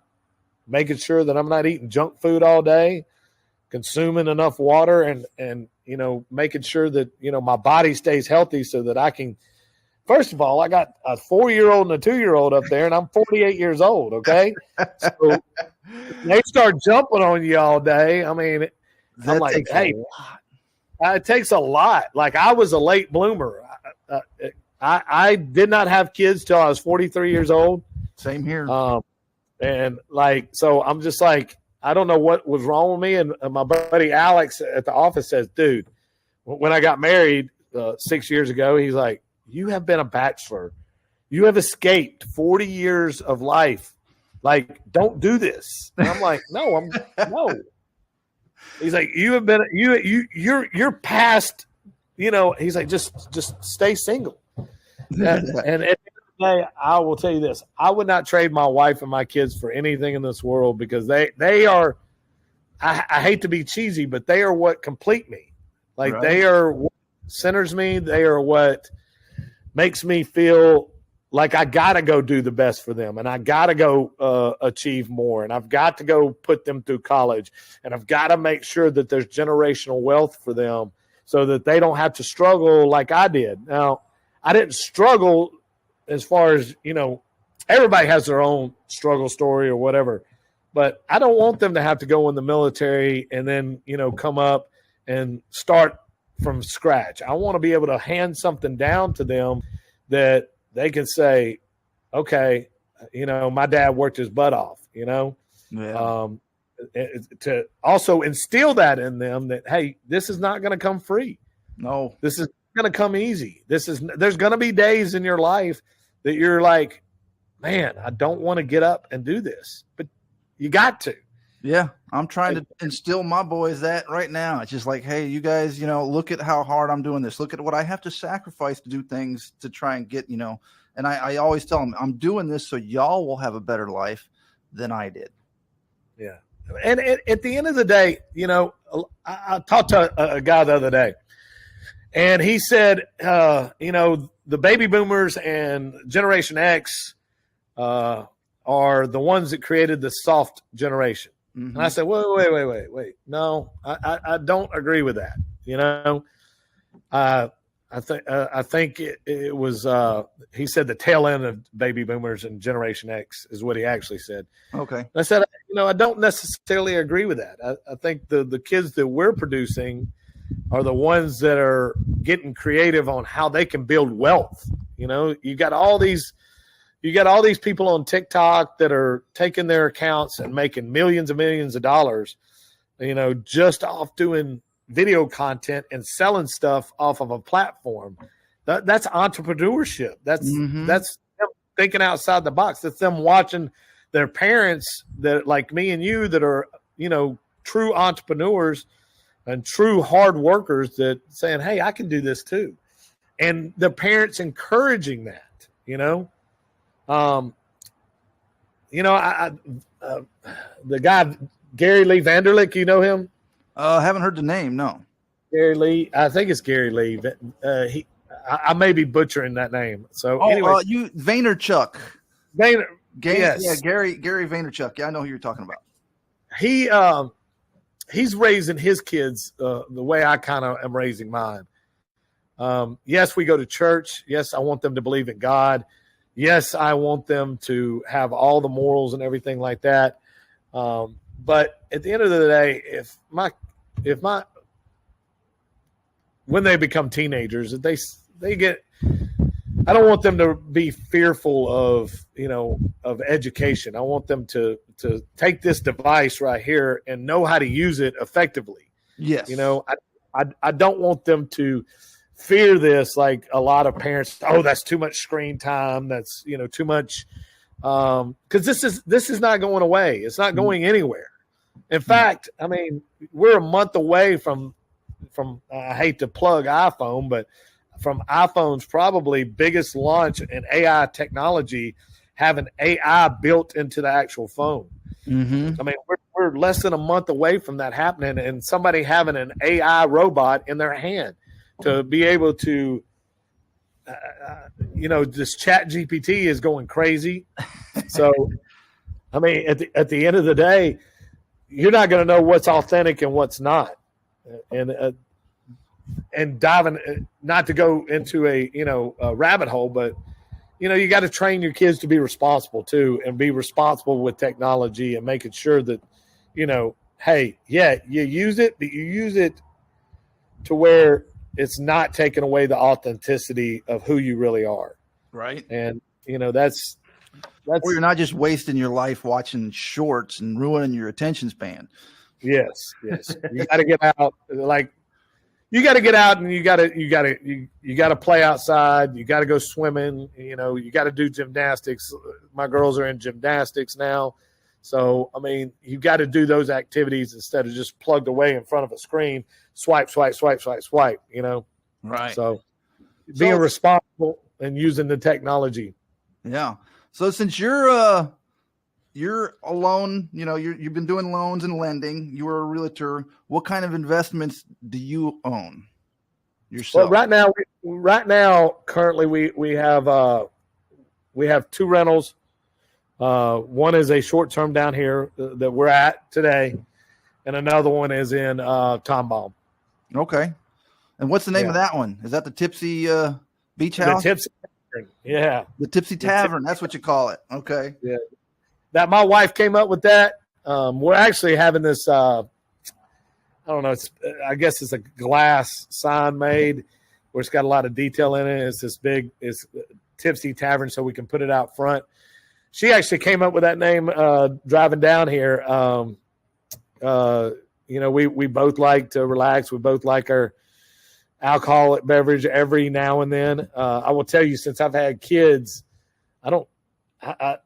making sure that I'm not eating junk food all day, consuming enough water, and making sure that my body stays healthy so that I can. First of all, I got a 4-year-old and a 2-year-old up there, and I'm 48 years old. Okay, so they start jumping on you all day. I mean, I'm like, hey, it takes a lot. Like, I was a late bloomer. I did not have kids till I was 43 years old. Same here. And so I'm just like, I don't know what was wrong with me. And my buddy Alex at the office says, dude, when I got married 6 years ago, he's like, you have been a bachelor. You have escaped 40 years of life. Like, don't do this. And I'm like, no. He's like, you have been, you're past, he's like, just stay single. And at the end of the day, I will tell you this: I would not trade my wife and my kids for anything in this world, because they are. I hate to be cheesy, but they are what complete me. Like, They are what centers me. They are what makes me feel like I got to go do the best for them, and I got to go achieve more, and I've got to go put them through college, and I've got to make sure that there's generational wealth for them so that they don't have to struggle like I did. Now, I didn't struggle as far as, everybody has their own struggle story or whatever, but I don't want them to have to go in the military and then, come up and start from scratch. I want to be able to hand something down to them that they can say, okay, my dad worked his butt off, Yeah. To also instill that in them that, hey, this is not going to come free. No, this is going to come easy. There's going to be days in your life that you're like, man, I don't want to get up and do this, but you got to. Yeah, I'm trying to instill my boys that right now. It's just like, hey, you guys, look at how hard I'm doing this. Look at what I have to sacrifice to do things to try and get, and I always tell them, I'm doing this so y'all will have a better life than I did. Yeah. And at the end of the day, I talked to a guy the other day, and he said, the baby boomers and Generation X are the ones that created the soft generation. Mm-hmm. And I said, wait. No, I don't agree with that. I think it was, he said the tail end of baby boomers and Generation X is what he actually said. Okay. And I said, I don't necessarily agree with that. I think the kids that we're producing are the ones that are getting creative on how they can build wealth. You got all these people on TikTok that are taking their accounts and making millions and millions of dollars, just off doing video content and selling stuff off of a platform. That's entrepreneurship. That's them thinking outside the box. That's them watching their parents that, like me and you, that are, true entrepreneurs and true hard workers, that saying, hey, I can do this too. And the parents encouraging that, the guy, Gary Lee Vanderlick, you know him? Haven't heard the name. No. Gary Lee. I think it's Gary Lee. I may be butchering that name. So anyway, Vaynerchuk. Yes. Yeah, Gary Vaynerchuk. Yeah, I know who you're talking about. He's raising his kids the way I kind of am raising mine. Yes, we go to church. Yes, I want them to believe in God. Yes, I want them to have all the morals and everything like that. But at the end of the day, when they become teenagers, they get, I don't want them to be fearful of education. I want them to take this device right here and know how to use it effectively. Yes. I don't want them to fear this like a lot of parents. Oh, that's too much screen time. That's too much. Because this is not going away. It's not going anywhere. In fact, I mean, we're a month away from I hate to plug iPhone, but from iPhone's probably biggest launch in AI technology, having AI built into the actual phone. Mm-hmm. I mean, we're less than a month away from that happening, and somebody having an AI robot in their hand to be able to, this Chat GPT is going crazy. So, I mean, at the end of the day, you're not going to know what's authentic and what's not, and diving, not to go into a rabbit hole, but you got to train your kids to be responsible too, and be responsible with technology, and making sure that, hey, yeah, you use it, but you use it to where it's not taking away the authenticity of who you really are. Right. And, that's or you're not just wasting your life watching shorts and ruining your attention span. Yes. You got to get out. You got to get out, and you got to play outside. You got to go swimming. You got to do gymnastics. My girls are in gymnastics now. So, I mean, you got to do those activities instead of just plugged away in front of a screen, swipe, Right. So being responsible and using the technology. Yeah. So since you're a loan, you've been doing loans and lending, you were a realtor. What kind of investments do you own yourself? Well, right now, currently we have two rentals. One is a short term down here that we're at today, and another one is in Tomball. Okay. And what's the name of that one? Is that the Tipsy Beach House? The Tipsy Tavern. Yeah. The Tipsy Tavern. That's what you call it. Okay. Yeah. That my wife came up with that. We're actually having this. I don't know. I guess it's a glass sign made where it's got a lot of detail in it. It's this big. It's Tipsy Tavern, so we can put it out front. She actually came up with that name driving down here. We both like to relax. We both like our alcoholic beverage every now and then. I will tell you, since I've had kids, I don't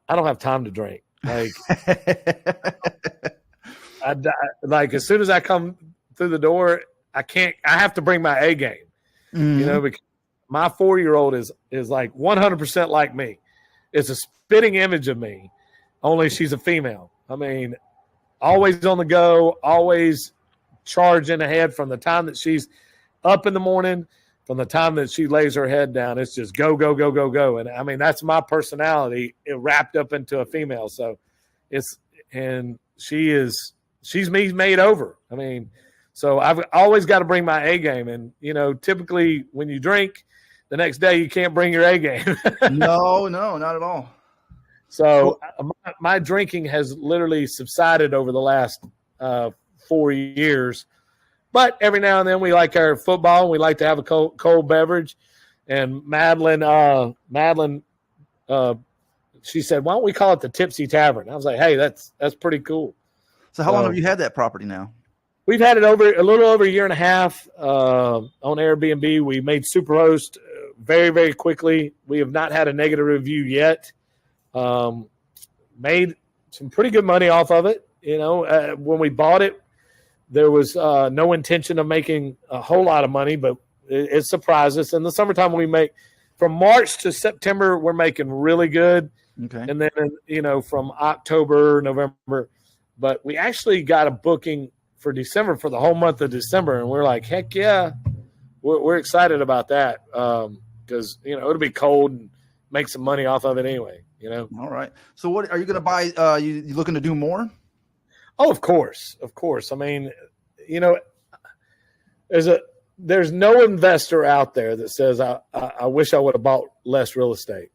have time to drink. Like, as soon as I come through the door, I have to bring my A game, Mm-hmm. because my 4-year-old is like 100% like me. It's a spitting image of me, only she's a female. I mean, always on the go, always charging ahead from the time that she's up in the morning, from the time that she lays her head down. It's just go, go, go, go, go. And I mean, that's my personality wrapped up into a female. So she's me made over. I mean, so I've always got to bring my A game. And, typically when you drink the next day, you can't bring your A game. No, not at all. So my drinking has literally subsided over the last 4 years. But every now and then we like our football, and we like to have a cold beverage. And Madeline, she said, "Why don't we call it the Tipsy Tavern?" I was like, "Hey, that's pretty cool." So how long have you had that property now? We've had it a little over a year and a half on Airbnb. We made Superhost very, very quickly. We have not had a negative review yet. Made some pretty good money off of it. When we bought it, there was no intention of making a whole lot of money, but it surprised us. In the summertime, we make from March to September, we're making really good. Okay. And then, from October, November, but we actually got a booking for December, for the whole month of December. And we're like, heck yeah, we're excited about that. Because, it'll be cold and make some money off of it anyway, All right. So what are you going to buy? You looking to do more? Oh, of course. I mean, there's no investor out there that says, I wish I would have bought less real estate.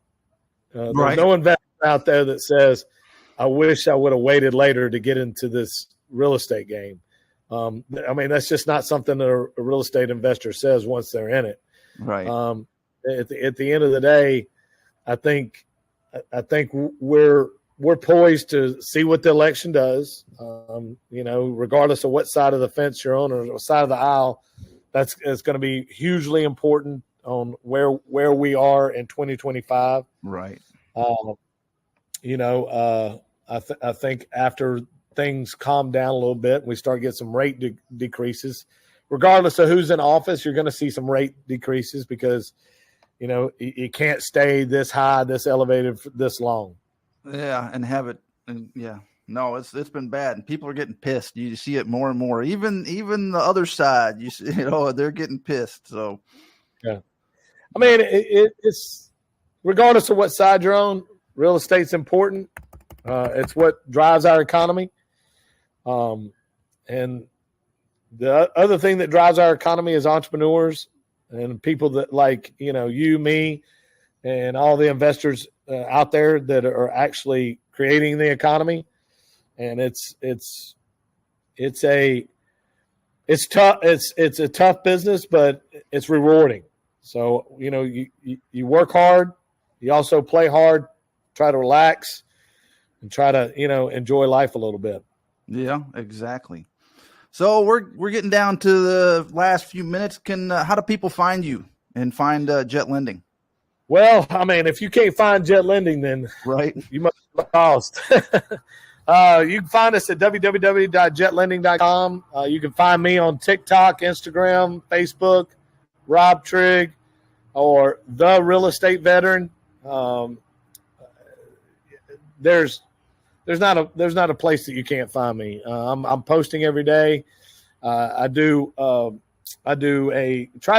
There's Right. no investor out there that says, I wish I would have waited later to get into this real estate game. I mean, that's just not something that a real estate investor says once they're in it. Right. At the end of the day, I think we're poised to see what the election does. Regardless of what side of the fence you're on or what side of the aisle, it's going to be hugely important on where we are in 2025. Right. I think after things calm down a little bit, we start getting some rate decreases regardless of who's in office, you're going to see some rate decreases because, you can't stay this high, this elevated for this long. Yeah, and have it. And yeah, no, it's been bad, and people are getting pissed. You see it more and more. Even the other side, they're getting pissed. So, yeah, I mean, it's regardless of what side you're on, real estate's important. It's what drives our economy. And the other thing that drives our economy is entrepreneurs and people that you, me, and all the investors out there that are actually creating the economy. And it's tough. It's a tough business, but it's rewarding. So, you work hard, you also play hard, try to relax and try to, enjoy life a little bit. Yeah, exactly. So we're getting down to the last few minutes. How do people find you and find Jet Lending? Well, I mean, if you can't find Jet Lending, then right, you must be lost. You can find us at www.jetlending.com. You can find me on TikTok, Instagram, Facebook, Rob Trigg, or The Real Estate Veteran. There's not a place that you can't find me. I'm posting every day. I try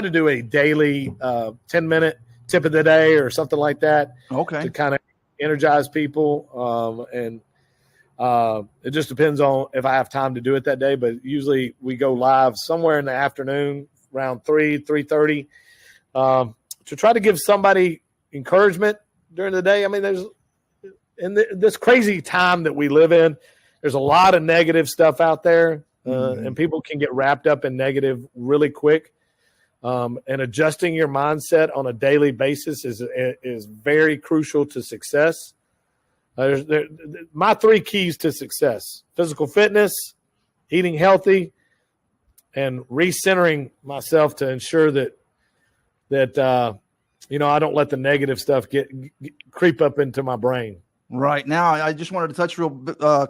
to do a daily 10-minute tip of the day or something like that. Okay. To kind of energize people. And it just depends on if I have time to do it that day. But usually we go live somewhere in the afternoon around 3:30 to try to give somebody encouragement during the day. I mean, in this crazy time that we live in, there's a lot of negative stuff out there, and people can get wrapped up in negative really quick. And adjusting your mindset on a daily basis is very crucial to success. My 3 keys to success: physical fitness, eating healthy, and recentering myself to ensure that I don't let the negative stuff creep up into my brain. Right. Now, I just wanted to touch real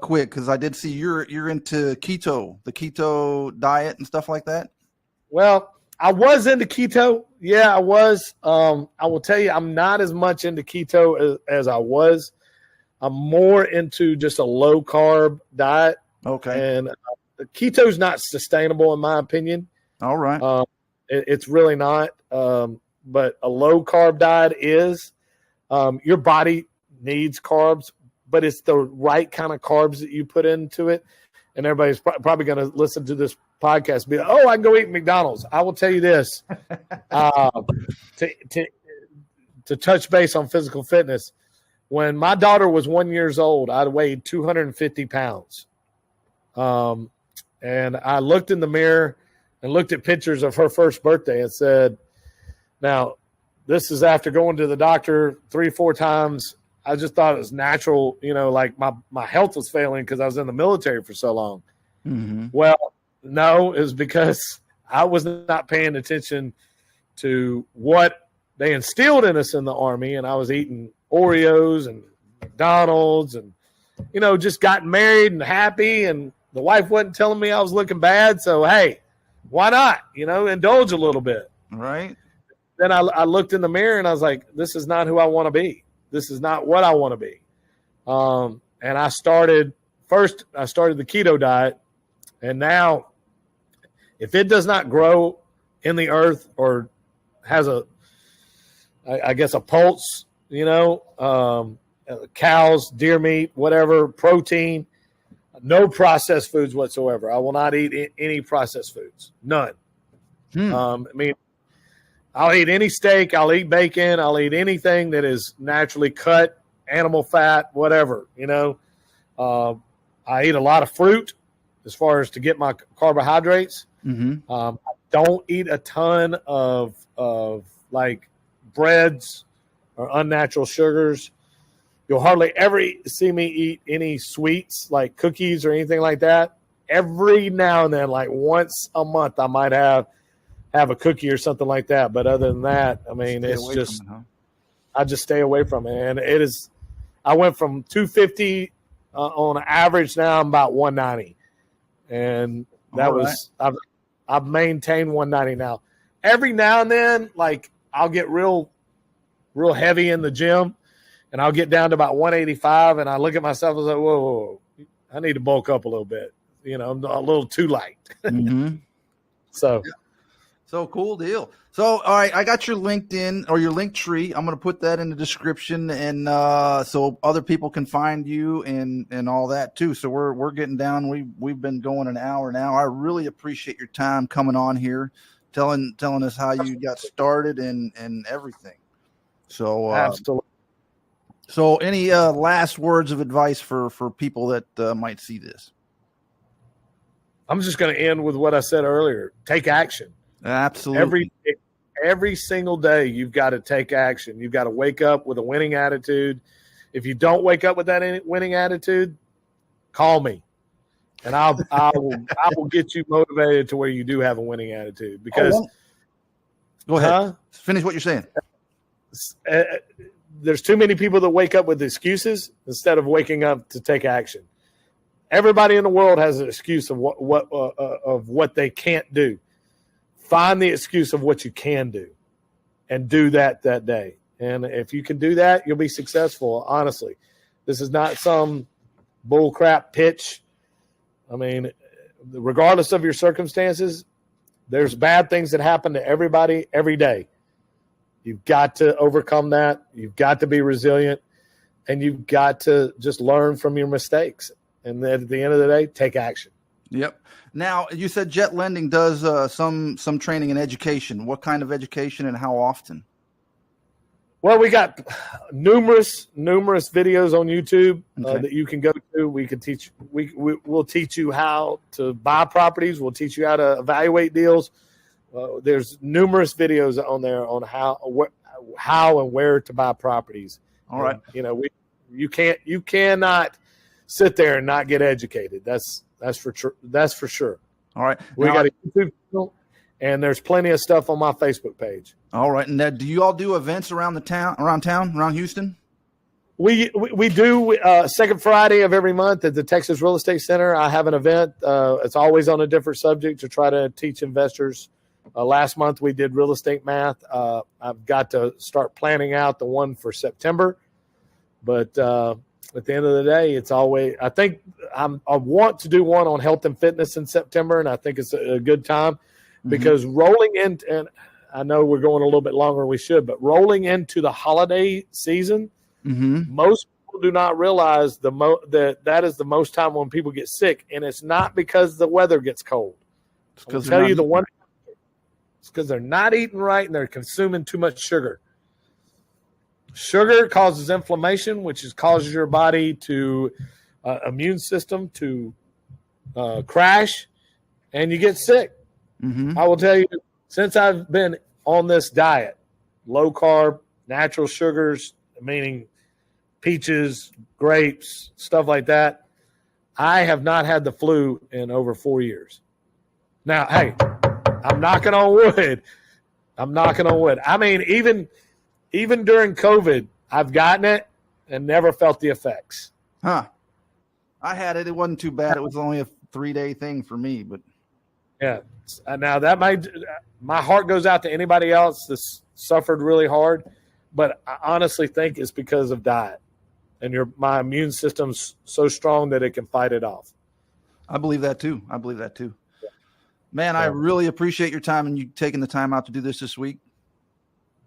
quick because I did see you're into keto, the keto diet and stuff like that. Well, I was into keto. Yeah, I was. I will tell you, I'm not as much into keto as I was. I'm more into just a low carb diet. Okay. And keto's not sustainable in my opinion. All right. It's really not. But a low carb diet is. Your body needs carbs, but it's the right kind of carbs that you put into it. And everybody's probably going to listen to this podcast and be like, oh, I can go eat McDonald's. I will tell you this, to touch base on physical fitness. When my daughter was 1 year old, I weighed 250 pounds. And I looked in the mirror and looked at pictures of her first birthday and said, now, this is after going to the doctor 3 or 4 times. I just thought it was natural, like my health was failing because I was in the military for so long. Mm-hmm. Well, no, it was because I was not paying attention to what they instilled in us in the Army, and I was eating Oreos and McDonald's and, just got married and happy, and the wife wasn't telling me I was looking bad. So, hey, why not, indulge a little bit. Right. Then I looked in the mirror and I was like, this is not who I want to be. This is not what I want to be. And I started the keto diet. And now if it does not grow in the earth or has a pulse, cows, deer meat, whatever, protein, no processed foods whatsoever. I will not eat any processed foods. None. I'll eat any steak. I'll eat bacon. I'll eat anything that is naturally cut, animal fat, whatever, I eat a lot of fruit as far as to get my carbohydrates. Mm-hmm. I don't eat a ton of like breads or unnatural sugars. You'll hardly ever see me eat any sweets like cookies or anything like that. Every now and then, like once a month, I might have a cookie or something like that. But other than that, I mean, I just stay away from it. And it is, I went from 250 on average. Now I'm about 190. And that I've maintained 190 now. Every now and then, like I'll get real heavy in the gym, and I'll get down to about 185, and I look at myself and say, whoa, I need to bulk up a little bit. You know, I'm a little too light. Mm-hmm. So cool deal. So, all right, I got your LinkedIn or your link tree. I'm going to put that in the description, and so other people can find you and all that too. So we're getting down. We've been going an hour now. I really appreciate your time coming on here, telling us how you got started and everything. So absolutely. So any last words of advice for people that might see this? I'm just going to end with what I said earlier. Take action. Absolutely. Every single day, you've got to take action. You've got to wake up with a winning attitude. If you don't wake up with that winning attitude, call me, and I will get you motivated to where you do have a winning attitude. Because go ahead, finish what you're saying. There's too many people that wake up with excuses instead of waking up to take action. Everybody in the world has an excuse of what they can't do. Find the excuse of what you can do and do that day. And if you can do that, you'll be successful. Honestly, this is not some bull crap pitch. I mean, regardless of your circumstances, there's bad things that happen to everybody every day. You've got to overcome that. You've got to be resilient, and you've got to just learn from your mistakes. And then at the end of the day, take action. Yep. Now, you said Jet Lending does some training and education. What kind of education and how often? Well, we got numerous videos on YouTube that you can go to. We can teach. We'll teach you how to buy properties. We'll teach you how to evaluate deals. There's numerous videos on there on how and where to buy properties. All right. You know, you cannot sit there and not get educated. That's for sure. All right. We got a YouTube channel, and there's plenty of stuff on my Facebook page. All right. And do you all do events around Houston? We do second Friday of every month at the Texas Real Estate Center. I have an event. It's always on a different subject to try to teach investors. Last month we did real estate math. I've got to start planning out the one for September, but at the end of the day, it's always. I think I want to do one on health and fitness in September, and I think it's a good time because rolling in, and I know we're going a little bit longer than we should, but rolling into the holiday season, most people do not realize that is the most time when people get sick, and it's not because the weather gets cold. I'll tell you the one. It's because they're not eating right and they're consuming too much sugar. Sugar causes inflammation, which causes your body to immune system to crash, and you get sick. I will tell you, since I've been on this diet, low carb, natural sugars, meaning peaches, grapes, stuff like that, I have not had the flu in over 4 years. Now, hey, I'm knocking on wood. I mean, even during COVID, I've gotten it and never felt the effects. I had it. It wasn't too bad. It was only a 3-day thing for me, but yeah. Now that my heart goes out to anybody else that's suffered really hard, but I honestly think it's because of diet and my immune system's so strong that it can fight it off. I believe that too. Man, I really appreciate your time and you taking the time out to do this week.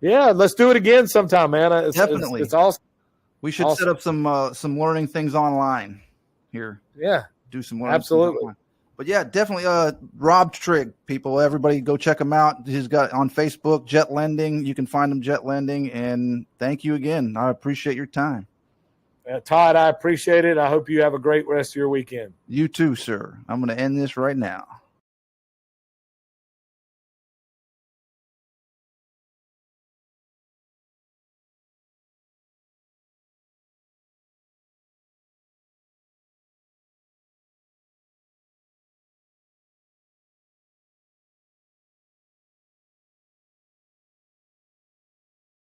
Yeah, let's do it again sometime, man. Definitely. It's awesome. We should set up some learning things online here. Yeah. Do some learning. Absolutely. But yeah, definitely Rob Trigg, people. Everybody go check him out. He's got on Facebook, Jet Lending. You can find him Jet Lending. And thank you again. I appreciate your time. Todd, I appreciate it. I hope you have a great rest of your weekend. You too, sir. I'm going to end this right now.